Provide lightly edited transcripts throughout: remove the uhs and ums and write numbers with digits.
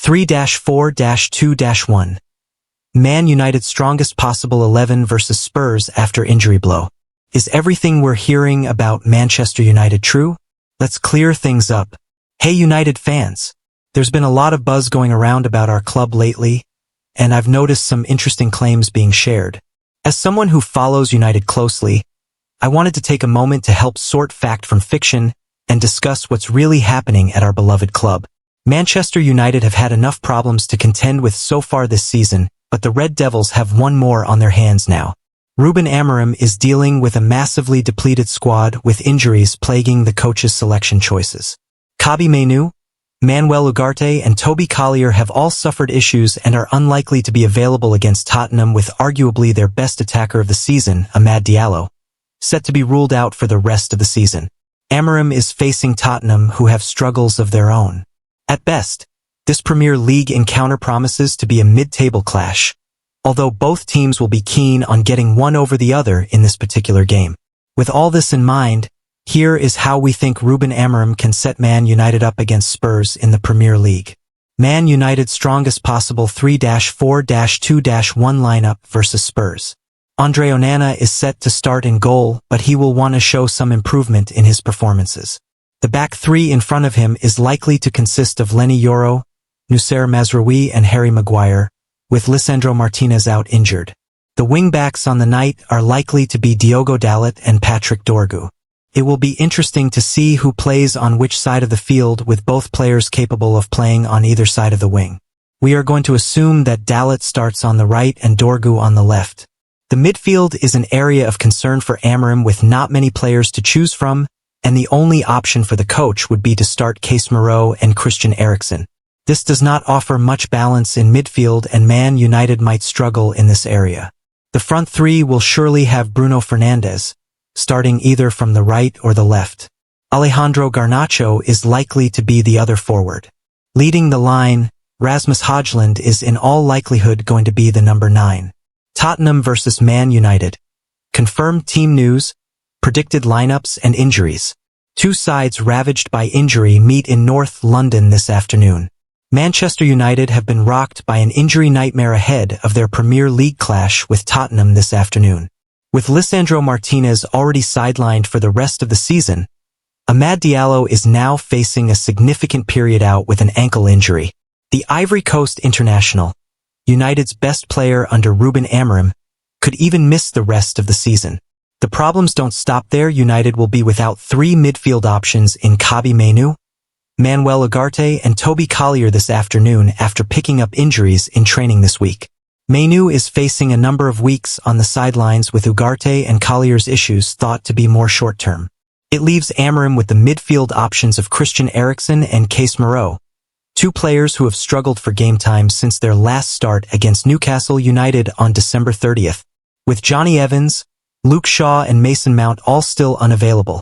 3-4-2-1. Man United's strongest possible 11 versus Spurs after injury blow. Is everything we're hearing about Manchester United true? Let's clear things up. Hey United fans! There's been a lot of buzz going around about our club lately, and I've noticed some interesting claims being shared. As someone who follows United closely, I wanted to take a moment to help sort fact from fiction and discuss what's really happening at our beloved club. Manchester United have had enough problems to contend with so far this season, but the Red Devils have one more on their hands now. Ruben Amorim is dealing with a massively depleted squad with injuries plaguing the coach's selection choices. Kobbie Mainoo, Manuel Ugarte and Toby Collier have all suffered issues and are unlikely to be available against Tottenham, with arguably their best attacker of the season, Amad Diallo, set to be ruled out for the rest of the season. Amorim is facing Tottenham, who have struggles of their own. At best, this Premier League encounter promises to be a mid-table clash, although both teams will be keen on getting one over the other in this particular game. With all this in mind, here is how we think Ruben Amorim can set Man United up against Spurs in the Premier League. Man United's strongest possible 3-4-2-1 lineup versus Spurs. Andre Onana is set to start in goal, but he will want to show some improvement in his performances. The back three in front of him is likely to consist of Leny Yoro, Noussair Mazraoui and Harry Maguire, with Lisandro Martinez out injured. The wing-backs on the night are likely to be Diogo Dalot and Patrick Dorgu. It will be interesting to see who plays on which side of the field, with both players capable of playing on either side of the wing. We are going to assume that Dalot starts on the right and Dorgu on the left. The midfield is an area of concern for Amorim, with not many players to choose from, and the only option for the coach would be to start Casemiro and Christian Eriksen. This does not offer much balance in midfield, and Man United might struggle in this area. The front three will surely have Bruno Fernandes, starting either from the right or the left. Alejandro Garnacho is likely to be the other forward. Leading the line, Rasmus Højlund is in all likelihood going to be the number 9. Tottenham versus Man United. Confirmed team news, predicted lineups and injuries. Two sides ravaged by injury meet in North London this afternoon. Manchester United have been rocked by an injury nightmare ahead of their Premier League clash with Tottenham this afternoon. With Lisandro Martinez already sidelined for the rest of the season, Amad Diallo is now facing a significant period out with an ankle injury. The Ivory Coast international, United's best player under Ruben Amorim, could even miss the rest of the season. The problems don't stop there. United will be without three midfield options in Kobbie Mainoo, Manuel Ugarte and Toby Collier this afternoon after picking up injuries in training this week. Mainoo is facing a number of weeks on the sidelines, with Ugarte and Collier's issues thought to be more short-term. It leaves Amorim with the midfield options of Christian Eriksen and Casemiro, two players who have struggled for game time since their last start against Newcastle United on December 30th, with Johnny Evans, Luke Shaw and Mason Mount all still unavailable.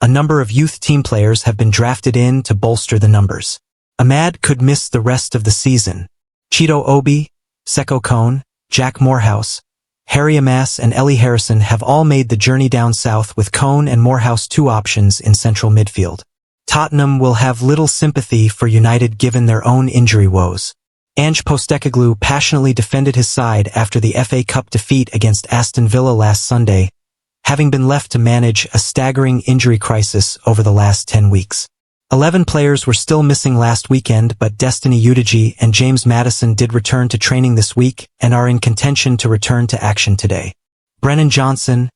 A number of youth team players have been drafted in to bolster the numbers. Amad could miss the rest of the season. Cheeto Obi, Seko Kone, Jack Morehouse, Harry Amas and Ellie Harrison have all made the journey down south, with Kone and Morehouse two options in central midfield. Tottenham will have little sympathy for United given their own injury woes. Ange Postecoglou passionately defended his side after the FA Cup defeat against Aston Villa last Sunday, having been left to manage a staggering injury crisis over the last 10 weeks. 11 players were still missing last weekend, but Destiny Udogie and James Maddison did return to training this week and are in contention to return to action today. Brennan Johnson,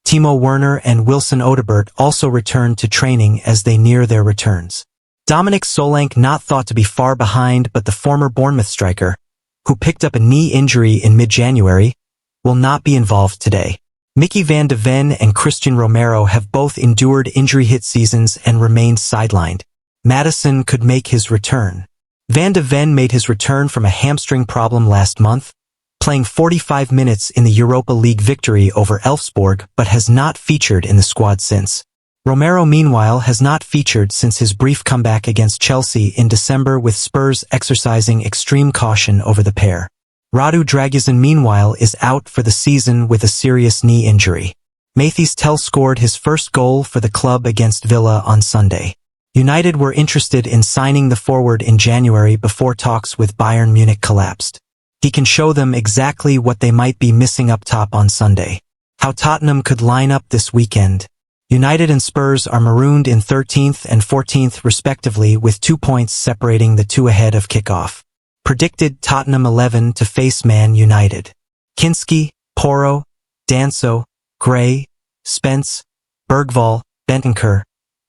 Timo Werner and Wilson Odobert also returned to training as they near their returns. Dominic Solanke, not thought to be far behind, but the former Bournemouth striker, who picked up a knee injury in mid-January, will not be involved today. Mickey van de Ven and Christian Romero have both endured injury-hit seasons and remained sidelined. Maddison could make his return. Van de Ven made his return from a hamstring problem last month, playing 45 minutes in the Europa League victory over Elfsborg, but has not featured in the squad since. Romero, meanwhile, has not featured since his brief comeback against Chelsea in December, with Spurs exercising extreme caution over the pair. Radu Dragusin, meanwhile, is out for the season with a serious knee injury. Mathys Tel scored his first goal for the club against Villa on Sunday. United were interested in signing the forward in January before talks with Bayern Munich collapsed. He can show them exactly what they might be missing up top on Sunday. How Tottenham could line up this weekend. United and Spurs are marooned in 13th and 14th respectively, with 2 points separating the two ahead of kickoff. Predicted Tottenham 11 to face Man United. Kinski, Porro, Danso, Gray, Spence, Bergvall, Bentancur,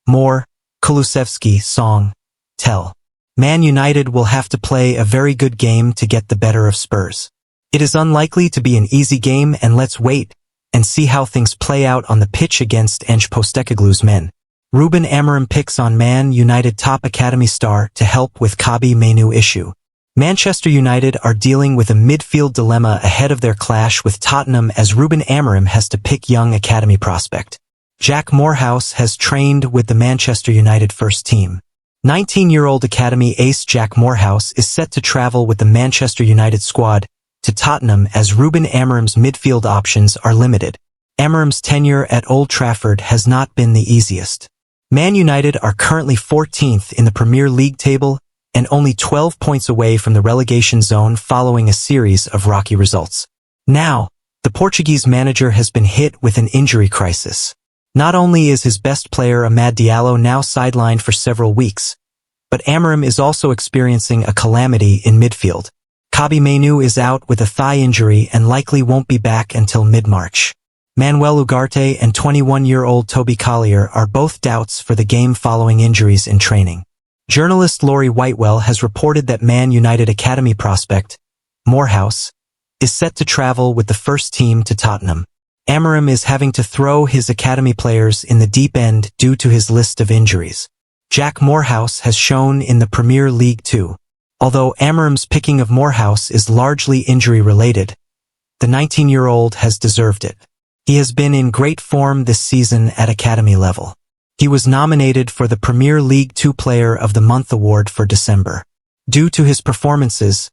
Moore, Kulusevski, Song, Tell. Man United will have to play a very good game to get the better of Spurs. It is unlikely to be an easy game, and let's wait and see how things play out on the pitch against Ange Postecoglou's men. Ruben Amorim picks on Man United top academy star to help with Kobbie Mainoo issue. Manchester United are dealing with a midfield dilemma ahead of their clash with Tottenham, as Ruben Amorim has to pick young academy prospect. Jack Morehouse has trained with the Manchester United first team. 19-year-old academy ace Jack Morehouse is set to travel with the Manchester United squad to Tottenham, as Ruben Amorim's midfield options are limited. Amorim's tenure at Old Trafford has not been the easiest. Man United are currently 14th in the Premier League table and only 12 points away from the relegation zone following a series of rocky results. Now, the Portuguese manager has been hit with an injury crisis. Not only is his best player Amad Diallo now sidelined for several weeks, but Amorim is also experiencing a calamity in midfield. Kobbie Mainoo is out with a thigh injury and likely won't be back until mid-March. Manuel Ugarte and 21-year-old Toby Collier are both doubts for the game following injuries in training. Journalist Laurie Whitewell has reported that Man United academy prospect, Morehouse, is set to travel with the first team to Tottenham. Amorim is having to throw his academy players in the deep end due to his list of injuries. Jack Morehouse has shown in the Premier League too. Although Amorim's picking of Morehouse is largely injury-related, the 19-year-old has deserved it. He has been in great form this season at academy level. He was nominated for the Premier League 2 Player of the Month award for December. Due to his performances,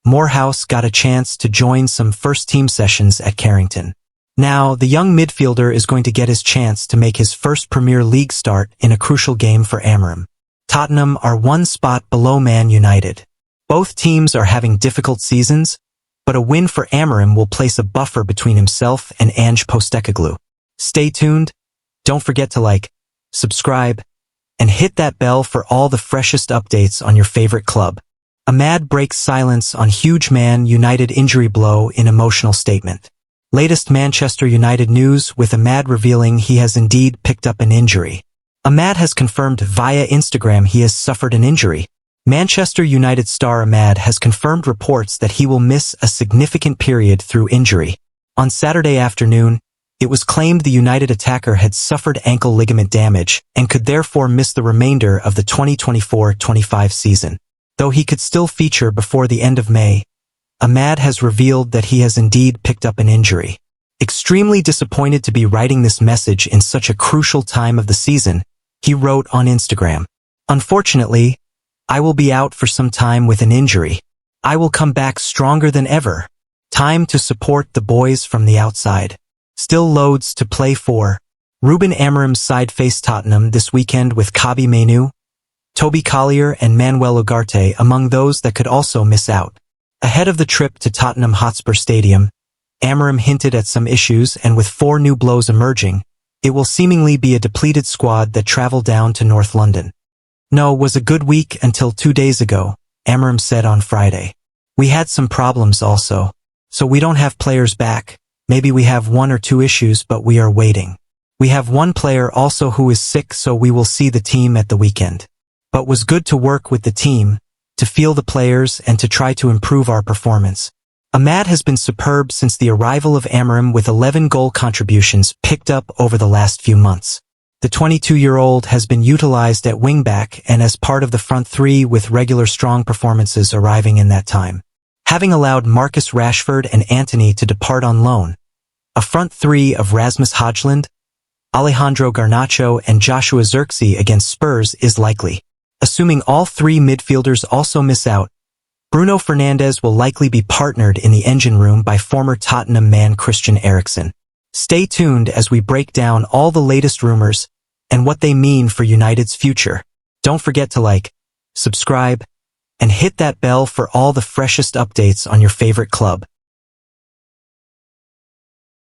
Morehouse got a chance to join some first-team sessions at Carrington. Now, the young midfielder is going to get his chance to make his first Premier League start in a crucial game for Amorim. Tottenham are 1 spot below Man United. Both teams are having difficult seasons, but a win for Amorim will place a buffer between himself and Ange Postecoglou. Stay tuned, don't forget to like, subscribe, and hit that bell for all the freshest updates on your favorite club. Amad breaks silence on huge Man United injury blow in emotional statement. Latest Manchester United news, with Amad revealing he has indeed picked up an injury. Amad has confirmed via Instagram he has suffered an injury. Manchester United star Amad has confirmed reports that he will miss a significant period through injury. On Saturday afternoon, it was claimed the United attacker had suffered ankle ligament damage and could therefore miss the remainder of the 2024-25 season. Though he could still feature before the end of May, Amad has revealed that he has indeed picked up an injury. Extremely disappointed to be writing this message in such a crucial time of the season, he wrote on Instagram. Unfortunately, I will be out for some time with an injury. I will come back stronger than ever. Time to support the boys from the outside. Still loads to play for. Ruben Amorim's side face Tottenham this weekend with Kobbie Mainoo, Toby Collier and Manuel Ugarte among those that could also miss out. Ahead of the trip to Tottenham Hotspur Stadium, Amorim hinted at some issues, and with 4 new blows emerging, it will seemingly be a depleted squad that travel down to North London. No, was a good week until 2 days ago, Amorim said on Friday. We had some problems also. So we don't have players back. Maybe we have 1 or 2 issues, but we are waiting. We have 1 player also who is sick, so we will see the team at the weekend. But was good to work with the team, to feel the players and to try to improve our performance. Amad has been superb since the arrival of Amorim, with 11 goal contributions picked up over the last few months. The 22-year-old has been utilized at wingback and as part of the front 3, with regular strong performances arriving in that time. Having allowed Marcus Rashford and Antony to depart on loan, a front 3 of Rasmus Højlund, Alejandro Garnacho and Joshua Zirkzee against Spurs is likely. Assuming all 3 midfielders also miss out, Bruno Fernandes will likely be partnered in the engine room by former Tottenham man Christian Eriksen. Stay tuned as we break down all the latest rumors and what they mean for United's future. Don't forget to like, subscribe, and hit that bell for all the freshest updates on your favorite club.